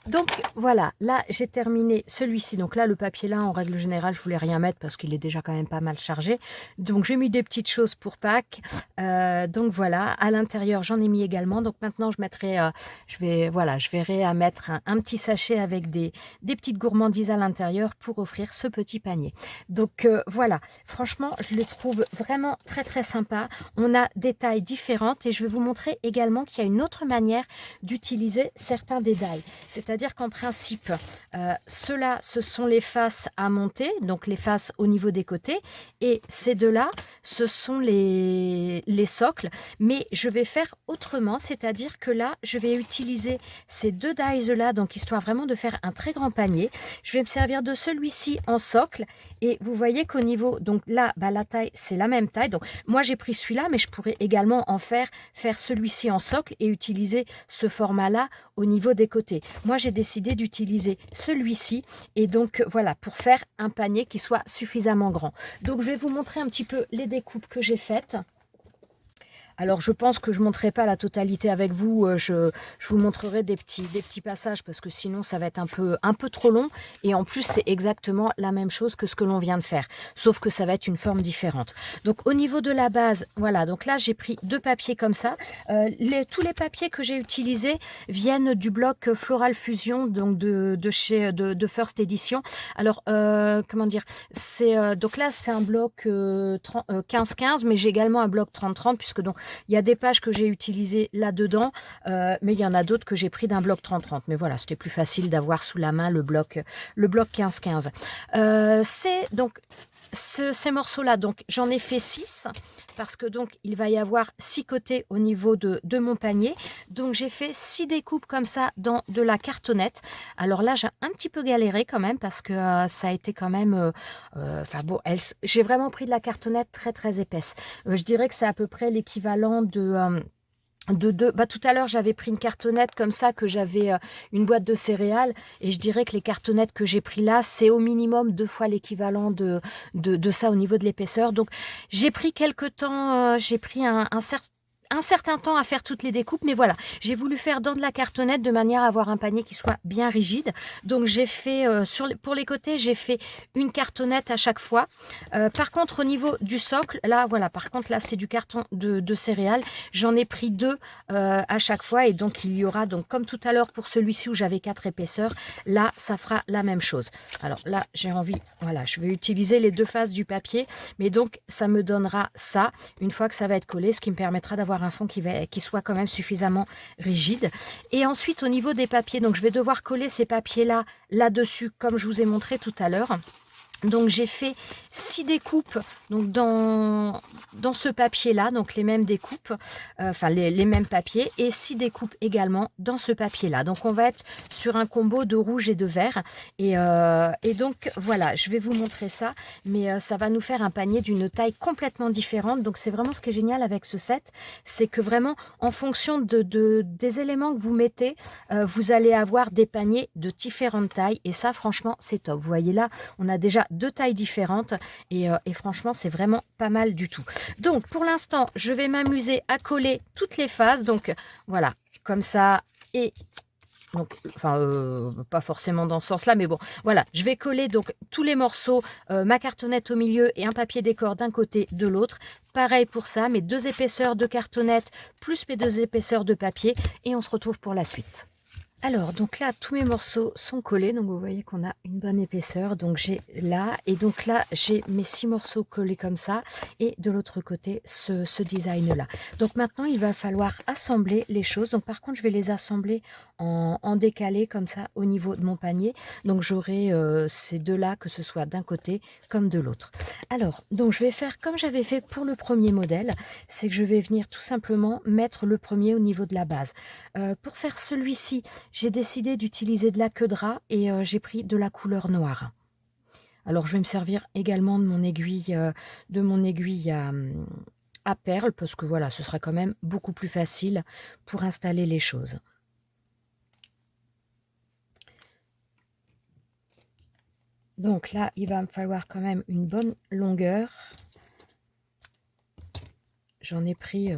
Donc voilà, là j'ai terminé celui-ci. Donc là, le papier là, en règle générale, je voulais rien mettre parce qu'il est déjà quand même pas mal chargé. Donc j'ai mis des petites choses pour Pâques. Donc voilà, à l'intérieur j'en ai mis également. Donc maintenant je mettrai, je verrai à mettre un petit sachet avec des petites gourmandises à l'intérieur pour offrir ce petit panier. Donc voilà, franchement je le trouve vraiment très très sympa. On a des tailles différentes et je vais vous montrer également qu'il y a une autre manière d'utiliser certains détails. C'est-à-dire qu'en principe, ceux-là, ce sont les faces à monter, donc les faces au niveau des côtés, et ces deux-là, ce sont les socles, mais je vais faire autrement, c'est-à-dire que là, je vais utiliser ces deux dies-là, donc histoire vraiment de faire un très grand panier. Je vais me servir de celui-ci en socle, et vous voyez qu'au niveau, donc là, la taille, c'est la même taille, donc moi j'ai pris celui-là, mais je pourrais également en faire celui-ci en socle et utiliser ce format-là au niveau des côtés. Moi, j'ai décidé d'utiliser celui-ci et donc voilà, pour faire un panier qui soit suffisamment grand. Donc, je vais vous montrer un petit peu les découpes que j'ai faites. Alors, je pense que je ne montrerai pas la totalité avec vous. Je vous montrerai des petits passages parce que sinon, ça va être un peu trop long. Et en plus, c'est exactement la même chose que ce que l'on vient de faire. Sauf que ça va être une forme différente. Donc, au niveau de la base, voilà. Donc là, j'ai pris deux papiers comme ça. Tous les papiers que j'ai utilisés viennent du bloc Floral Fusion, donc de First Edition. Alors, comment dire, donc là, c'est un bloc 15-15, mais j'ai également un bloc 30-30 puisque donc il y a des pages que j'ai utilisées là-dedans, mais il y en a d'autres que j'ai pris d'un bloc 30-30. Mais voilà, c'était plus facile d'avoir sous la main le bloc 15-15. Ces morceaux-là, donc j'en ai fait 6 parce que donc il va y avoir 6 côtés au niveau de mon panier. Donc j'ai fait 6 découpes comme ça dans de la cartonnette. Alors là, j'ai un petit peu galéré quand même parce que ça a été quand même... j'ai vraiment pris de la cartonnette très très épaisse. Je dirais que c'est à peu près l'équivalent de tout à l'heure, j'avais pris une cartonnette comme ça, que j'avais une boîte de céréales, et je dirais que les cartonnettes que j'ai pris là, c'est au minimum 2 fois l'équivalent de ça au niveau de l'épaisseur. Donc, j'ai pris quelques temps, j'ai pris un certain temps à faire toutes les découpes, mais voilà, j'ai voulu faire dans de la cartonnette de manière à avoir un panier qui soit bien rigide. Donc j'ai fait, pour les côtés, j'ai fait une cartonnette à chaque fois. Par contre, au niveau du socle, là, voilà, par contre, là, c'est du carton de céréales. J'en ai pris 2 à chaque fois, et donc il y aura, donc comme tout à l'heure pour celui-ci où j'avais 4 épaisseurs, là, ça fera la même chose. Alors là, j'ai envie, voilà, je vais utiliser les 2 faces du papier, mais donc ça me donnera ça, une fois que ça va être collé, ce qui me permettra d'avoir un fond qui soit quand même suffisamment rigide. Et ensuite, au niveau des papiers, donc je vais devoir coller ces papiers-là là-dessus, comme je vous ai montré tout à l'heure. Donc j'ai fait 6 découpes donc dans ce papier-là, donc les mêmes découpes, les mêmes papiers, et 6 découpes également dans ce papier-là. Donc on va être sur un combo de rouge et de vert. Et donc voilà, je vais vous montrer ça, mais ça va nous faire un panier d'une taille complètement différente. Donc c'est vraiment ce qui est génial avec ce set, c'est que vraiment en fonction des éléments que vous mettez, vous allez avoir des paniers de différentes tailles, et ça franchement c'est top. Vous voyez là, on a déjà 2 tailles différentes, et franchement c'est vraiment pas mal du tout. Donc pour l'instant je vais m'amuser à coller toutes les faces, donc voilà, comme ça, et donc pas forcément dans ce sens là, mais bon voilà, je vais coller donc tous les morceaux, ma cartonnette au milieu et un papier décor d'un côté, de l'autre. Pareil pour ça, mes 2 épaisseurs de cartonnette plus mes 2 épaisseurs de papier, et on se retrouve pour la suite. Alors, donc là, tous mes morceaux sont collés, donc vous voyez qu'on a une bonne épaisseur. Donc j'ai là, et donc là, j'ai mes 6 morceaux collés comme ça, et de l'autre côté, ce design-là. Donc maintenant, il va falloir assembler les choses. Donc par contre, je vais les assembler en décalé comme ça au niveau de mon panier. Donc j'aurai ces deux-là, que ce soit d'un côté comme de l'autre. Alors, donc je vais faire comme j'avais fait pour le premier modèle, c'est que je vais venir tout simplement mettre le premier au niveau de la base. Pour faire celui-ci, j'ai décidé d'utiliser de la queue de rat et j'ai pris de la couleur noire. Alors je vais me servir également de mon aiguille, à perles parce que voilà, ce sera quand même beaucoup plus facile pour installer les choses. Donc là, il va me falloir quand même une bonne longueur. J'en ai pris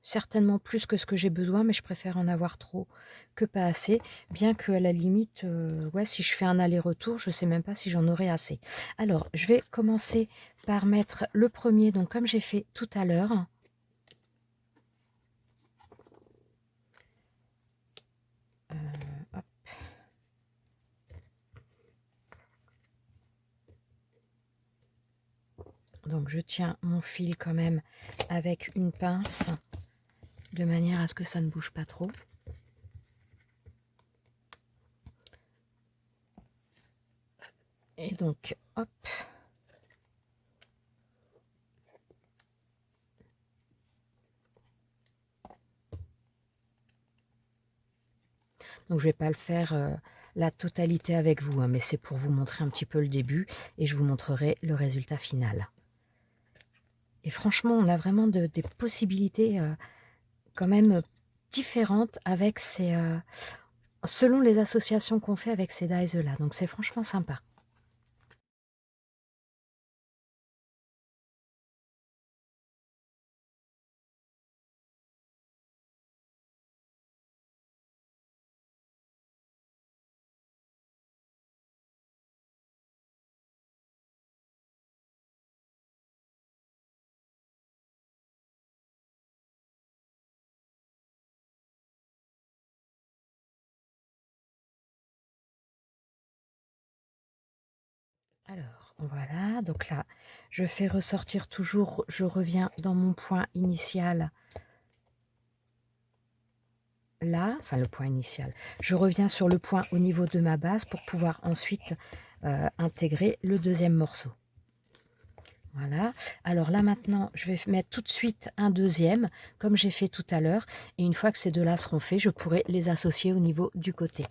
certainement plus que ce que j'ai besoin, mais je préfère en avoir trop que pas assez. Bien que à la limite, ouais, si je fais un aller-retour, je ne sais même pas si j'en aurai assez. Alors, je vais commencer par mettre le premier, donc comme j'ai fait tout à l'heure. Hop. Donc je tiens mon fil quand même avec une pince, de manière à ce que ça ne bouge pas trop. Et donc, hop. Donc je ne vais pas le faire la totalité avec vous, hein, mais c'est pour vous montrer un petit peu le début et je vous montrerai le résultat final. Et franchement, on a vraiment des possibilités quand même différentes avec selon les associations qu'on fait avec ces dies-là. Donc c'est franchement sympa. Alors, voilà, donc là, je fais ressortir toujours, je reviens dans mon point initial, là, enfin le point initial. Je reviens sur le point au niveau de ma base pour pouvoir ensuite intégrer le deuxième morceau. Voilà, alors là maintenant, je vais mettre tout de suite un deuxième, comme j'ai fait tout à l'heure, et une fois que ces deux-là seront faits, je pourrai les associer au niveau du côté.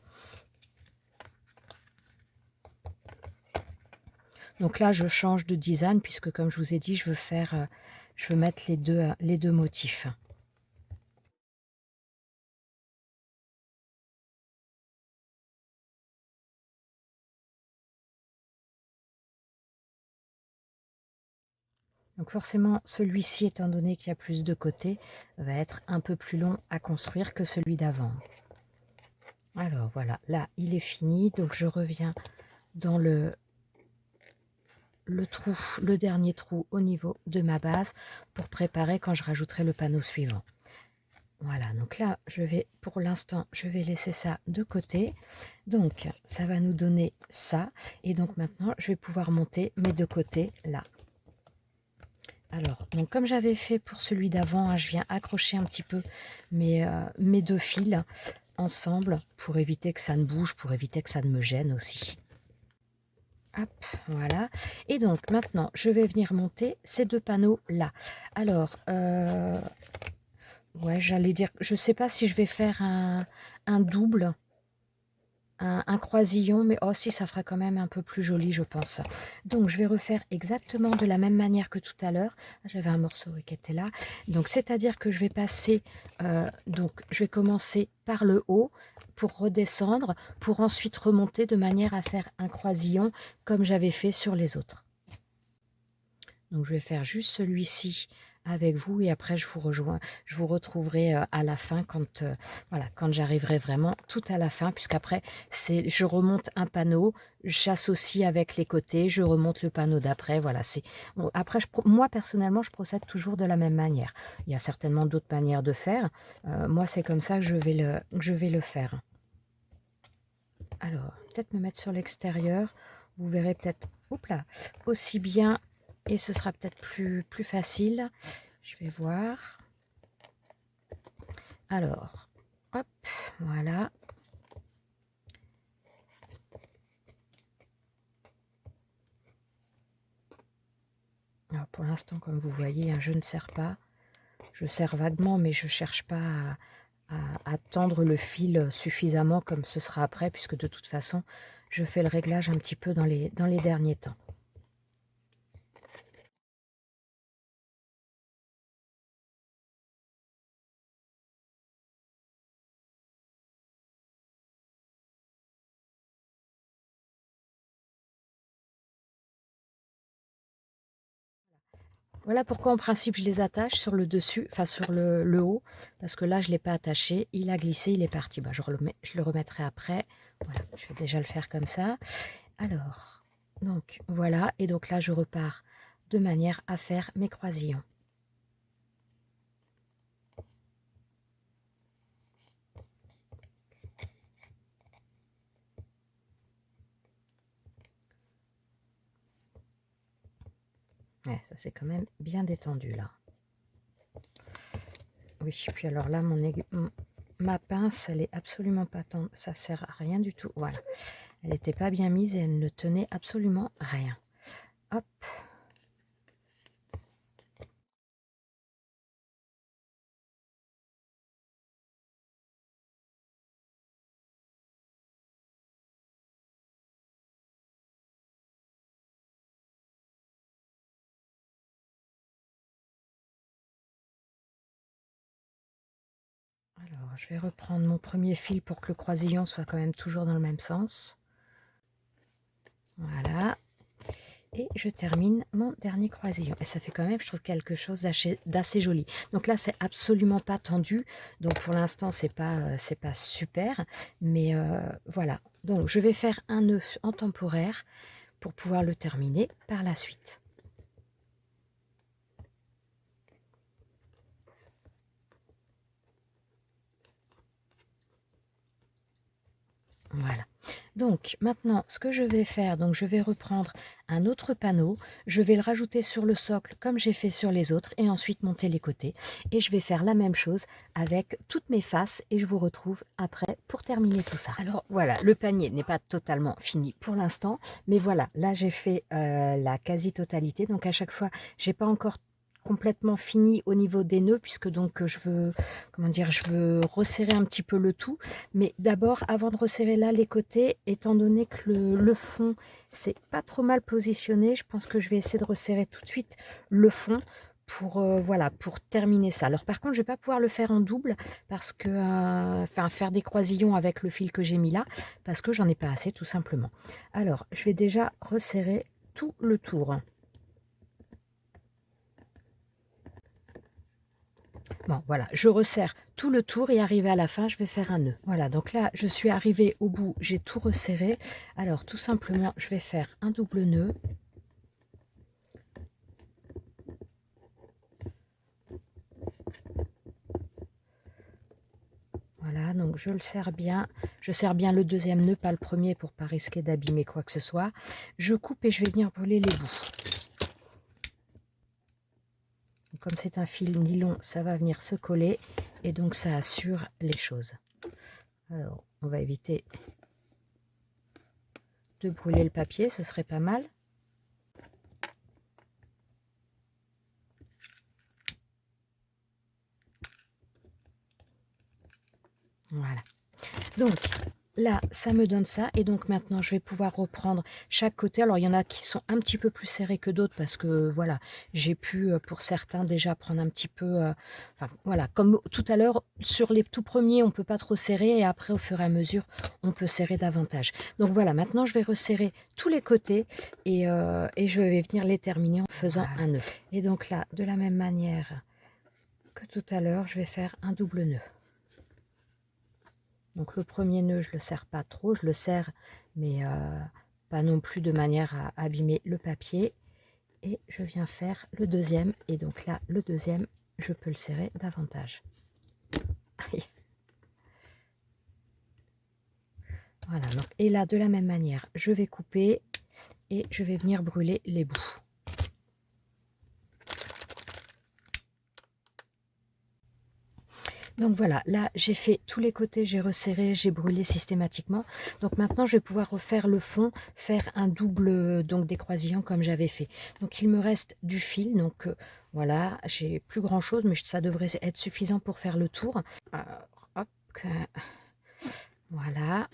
Donc là, je change de design puisque, comme je vous ai dit, je veux mettre les deux motifs. Donc forcément, celui-ci, étant donné qu'il y a plus de côtés, va être un peu plus long à construire que celui d'avant. Alors voilà, là, il est fini. Donc je reviens dans le trou, le dernier trou au niveau de ma base pour préparer quand je rajouterai le panneau suivant. Voilà, donc là, pour l'instant, je vais laisser ça de côté. Donc, ça va nous donner ça. Et donc maintenant, je vais pouvoir monter mes deux côtés là. Alors, donc comme j'avais fait pour celui d'avant, hein, je viens accrocher un petit peu mes deux fils ensemble pour éviter que ça ne bouge, pour éviter que ça ne me gêne aussi. Hop, voilà. Et donc maintenant, je vais venir monter ces deux panneaux là. Alors, ouais, j'allais dire, je ne sais pas si je vais faire un double, un croisillon, mais oh si, ça fera quand même un peu plus joli, je pense. Donc je vais refaire exactement de la même manière que tout à l'heure. J'avais un morceau qui était là. Donc c'est-à-dire que je vais passer, donc je vais commencer par le haut pour redescendre, pour ensuite remonter de manière à faire un croisillon comme j'avais fait sur les autres. Donc je vais faire juste celui-ci avec vous et après je vous retrouverai à la fin quand, voilà, quand j'arriverai vraiment tout à la fin, puisqu'après je remonte un panneau, j'associe avec les côtés, je remonte le panneau d'après, voilà. Bon, après, moi personnellement, je procède toujours de la même manière. Il y a certainement d'autres manières de faire. Moi, c'est comme ça que je vais le faire. Alors, peut-être me mettre sur l'extérieur. Vous verrez peut-être, oups là, aussi bien et ce sera peut-être plus facile. Je vais voir. Alors, hop, voilà. Alors pour l'instant, comme vous voyez, hein, je ne serre pas. Je serre vaguement, mais je ne cherche pas à tendre le fil suffisamment comme ce sera après, puisque de toute façon, je fais le réglage un petit peu dans les derniers temps. Voilà pourquoi en principe je les attache sur le dessus, enfin sur le haut, parce que là je ne l'ai pas attaché, il a glissé, il est parti. Bah, je le remettrai après. Voilà, je vais déjà le faire comme ça. Alors, donc voilà, et donc là je repars de manière à faire mes croisillons. Ouais, ça c'est quand même bien détendu là. Oui, puis alors là, ma pince, elle est absolument pas tendue, ça sert à rien du tout. Voilà, elle n'était pas bien mise et elle ne tenait absolument rien. Hop. Alors, je vais reprendre mon premier fil pour que le croisillon soit quand même toujours dans le même sens. Voilà. Et je termine mon dernier croisillon. Et ça fait quand même, je trouve, quelque chose d'assez joli. Donc là, c'est absolument pas tendu. Donc pour l'instant, c'est pas super. Mais voilà. Donc je vais faire un nœud en temporaire pour pouvoir le terminer par la suite. Voilà. Donc maintenant, ce que je vais faire, donc je vais reprendre un autre panneau, je vais le rajouter sur le socle comme j'ai fait sur les autres et ensuite monter les côtés. Et je vais faire la même chose avec toutes mes faces et je vous retrouve après pour terminer tout ça. Alors voilà, le panier n'est pas totalement fini pour l'instant, mais voilà, là j'ai fait la quasi-totalité. Donc à chaque fois, j'ai pas encore complètement fini au niveau des nœuds puisque donc je veux, comment dire, je veux resserrer un petit peu le tout. Mais d'abord, avant de resserrer là les côtés, étant donné que le fond, c'est pas trop mal positionné, je pense que je vais essayer de resserrer tout de suite le fond pour, voilà, pour terminer ça. Alors par contre, je vais pas pouvoir le faire en double parce que, enfin, faire des croisillons avec le fil que j'ai mis là, parce que j'en ai pas assez tout simplement. Alors, je vais déjà resserrer tout le tour. Bon, voilà, je resserre tout le tour et arrivé à la fin, je vais faire un nœud. Voilà, donc là, je suis arrivée au bout, j'ai tout resserré. Alors, tout simplement, je vais faire un double nœud. Voilà, donc je le serre bien. Je serre bien le deuxième nœud, pas le premier, pour pas risquer d'abîmer quoi que ce soit. Je coupe et je vais venir brûler les bouts. Comme c'est un fil nylon, ça va venir se coller et donc ça assure les choses. Alors, on va éviter de brûler le papier, ce serait pas mal. Voilà. Donc là, ça me donne ça. Et donc maintenant, je vais pouvoir reprendre chaque côté. Alors, il y en a qui sont un petit peu plus serrés que d'autres parce que, voilà, j'ai pu, pour certains, déjà prendre un petit peu... enfin, voilà, comme tout à l'heure, sur les tout premiers, on ne peut pas trop serrer. Et après, au fur et à mesure, on peut serrer davantage. Donc voilà, maintenant, je vais resserrer tous les côtés et je vais venir les terminer en faisant un nœud. Et donc là, de la même manière que tout à l'heure, je vais faire un double nœud. Donc le premier nœud, je ne le serre pas trop, je le serre, mais pas non plus de manière à abîmer le papier. Et je viens faire le deuxième, et donc là, le deuxième, je peux le serrer davantage. Voilà, donc, et là, de la même manière, je vais couper et je vais venir brûler les bouts. Donc voilà, là j'ai fait tous les côtés, j'ai resserré, j'ai brûlé systématiquement. Donc maintenant je vais pouvoir refaire le fond, faire un double donc des croisillons comme j'avais fait. Donc il me reste du fil, donc voilà, j'ai plus grand chose, mais ça devrait être suffisant pour faire le tour. Alors, hop, voilà.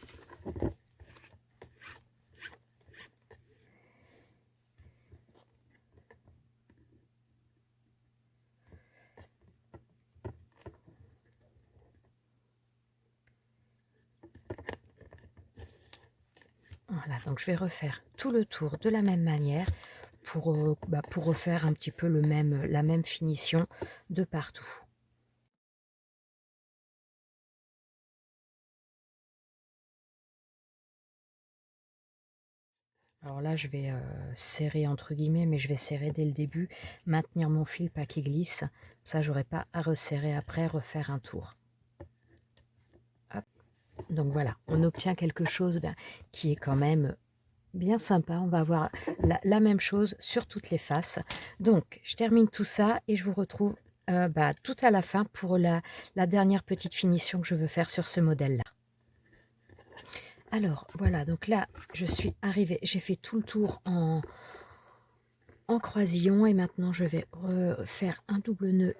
Voilà, donc je vais refaire tout le tour de la même manière pour refaire un petit peu la même finition de partout. Alors là, je vais serrer entre guillemets, mais je vais serrer dès le début, maintenir mon fil pas qu'il glisse. Ça, j'aurai pas à resserrer après, refaire un tour. Hop. Donc voilà, on obtient quelque chose qui est quand même bien sympa. On va avoir la même chose sur toutes les faces. Donc, je termine tout ça et je vous retrouve tout à la fin pour la dernière petite finition que je veux faire sur ce modèle-là. Alors, voilà, donc là, je suis arrivée, j'ai fait tout le tour en croisillon et maintenant je vais refaire un double nœud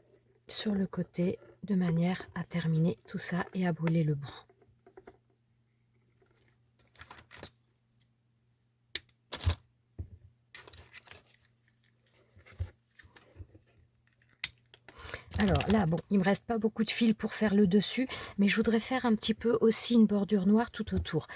sur le côté de manière à terminer tout ça et à brûler le bout. Alors là, bon, il me reste pas beaucoup de fil pour faire le dessus, mais je voudrais faire un petit peu aussi une bordure noire tout autour.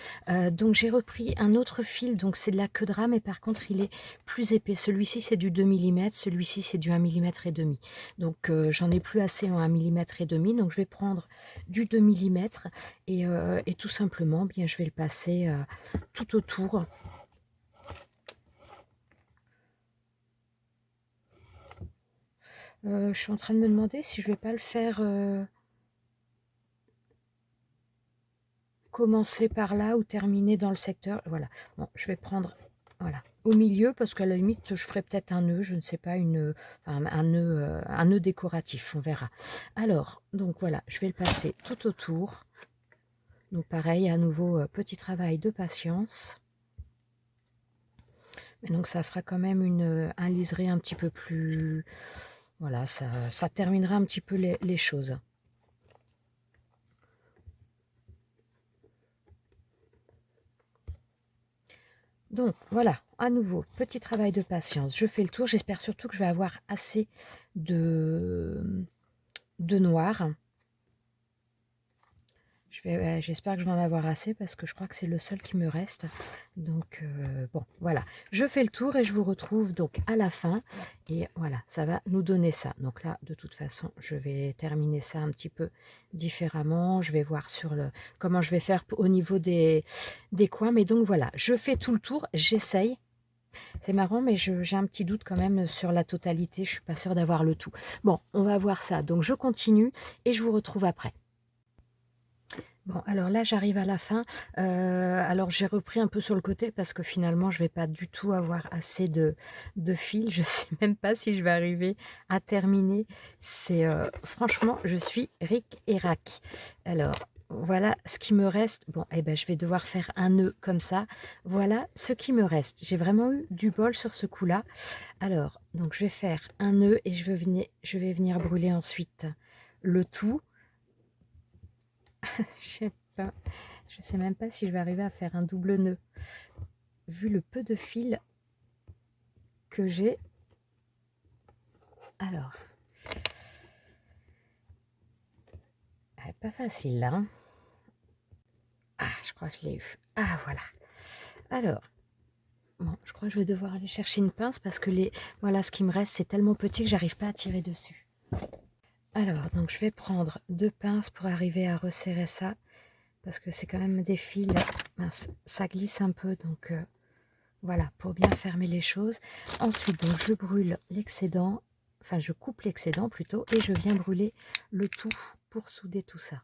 Donc j'ai repris un autre fil, donc c'est de la queue de rat, mais par contre il est plus épais. Celui-ci c'est du 2 mm, celui-ci c'est du 1,5 mm. Donc j'en ai plus assez en 1,5 mm, donc je vais prendre du 2 mm et tout simplement, bien je vais le passer tout autour. Je suis en train de me demander si je vais pas le faire commencer par là ou terminer dans le secteur. Voilà. Bon, je vais prendre voilà au milieu parce qu'à la limite je ferai peut-être un nœud, je ne sais pas, un nœud décoratif, on verra. Alors donc voilà, je vais le passer tout autour. Donc pareil, à nouveau petit travail de patience. Mais donc ça fera quand même un liseré un petit peu plus. Voilà, ça terminera un petit peu les choses. Donc voilà, à nouveau, petit travail de patience. Je fais le tour. J'espère surtout que je vais avoir assez de noir. J'espère que je vais en avoir assez parce que je crois que c'est le seul qui me reste. Donc bon, voilà. Je fais le tour et je vous retrouve donc à la fin. Et voilà, ça va nous donner ça. Donc là, de toute façon, je vais terminer ça un petit peu différemment. Je vais voir comment je vais faire au niveau des coins. Mais donc voilà, je fais tout le tour. J'essaye. C'est marrant, mais j'ai un petit doute quand même sur la totalité. Je suis pas sûre d'avoir le tout. Bon, on va voir ça. Donc je continue et je vous retrouve après. Bon, alors là, j'arrive à la fin. Alors, j'ai repris un peu sur le côté parce que finalement, je vais pas du tout avoir assez de fil. Je sais même pas si je vais arriver à terminer. Franchement, je suis ric et rac. Alors, voilà ce qui me reste. Bon, eh ben, je vais devoir faire un nœud comme ça. Voilà ce qui me reste. J'ai vraiment eu du bol sur ce coup-là. Alors, donc, je vais faire un nœud et je vais venir brûler ensuite le tout. Je sais même pas si je vais arriver à faire un double nœud vu le peu de fil que j'ai. Alors, pas facile là, hein. Ah, je crois que je l'ai eu. Ah, voilà. Alors, bon, je crois que je vais devoir aller chercher une pince parce que voilà, ce qui me reste, c'est tellement petit que j'arrive pas à tirer dessus. Alors, donc je vais prendre 2 pinces pour arriver à resserrer ça parce que c'est quand même des fils, mince, ça glisse un peu, donc voilà, pour bien fermer les choses. Ensuite, donc je brûle l'excédent, enfin je coupe l'excédent plutôt, et je viens brûler le tout pour souder tout ça.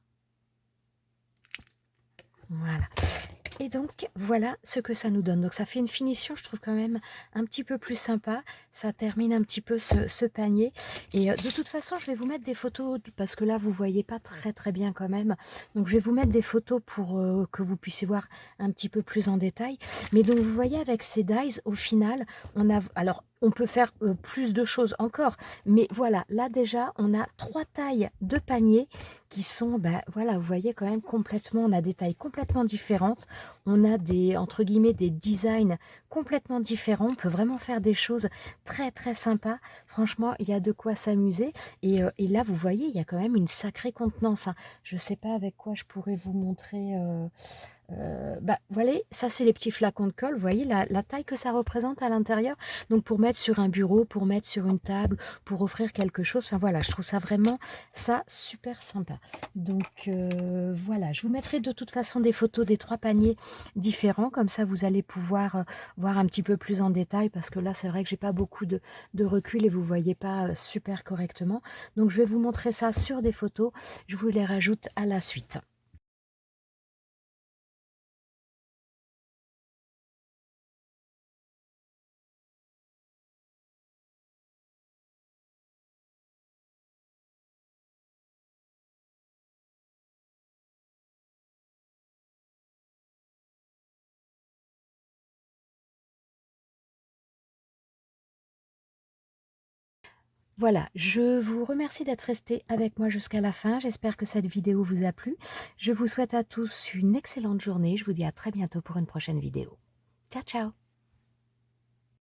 Voilà. Et donc, voilà ce que ça nous donne. Donc, ça fait une finition, je trouve quand même un petit peu plus sympa. Ça termine un petit peu ce panier. Et de toute façon, je vais vous mettre des photos parce que là, vous voyez pas très bien quand même. Donc, je vais vous mettre des photos pour que vous puissiez voir un petit peu plus en détail. Mais donc, vous voyez, avec ces dies, au final, on a... Alors, on peut faire plus de choses encore. Mais voilà, là déjà, on a 3 tailles de panier qui sont, voilà, vous voyez quand même complètement, on a des tailles complètement différentes. On a des, entre guillemets, des designs complètement différents. On peut vraiment faire des choses très sympas. Franchement, il y a de quoi s'amuser. Et là, vous voyez, il y a quand même une sacrée contenance, hein. Je ne sais pas avec quoi je pourrais vous montrer. Voilà, ça c'est les petits flacons de colle. Vous voyez la taille que ça représente à l'intérieur. Donc pour mettre sur un bureau, pour mettre sur une table, pour offrir quelque chose. Enfin voilà, je trouve ça vraiment ça super sympa. Donc voilà, je vous mettrai de toute façon des photos des 3 paniers différents. Comme ça, vous allez pouvoir voir un petit peu plus en détail parce que là, c'est vrai que j'ai pas beaucoup de recul et vous voyez pas super correctement. Donc je vais vous montrer ça sur des photos. Je vous les rajoute à la suite. Voilà, je vous remercie d'être resté avec moi jusqu'à la fin. J'espère que cette vidéo vous a plu. Je vous souhaite à tous une excellente journée. Je vous dis à très bientôt pour une prochaine vidéo. Ciao, ciao!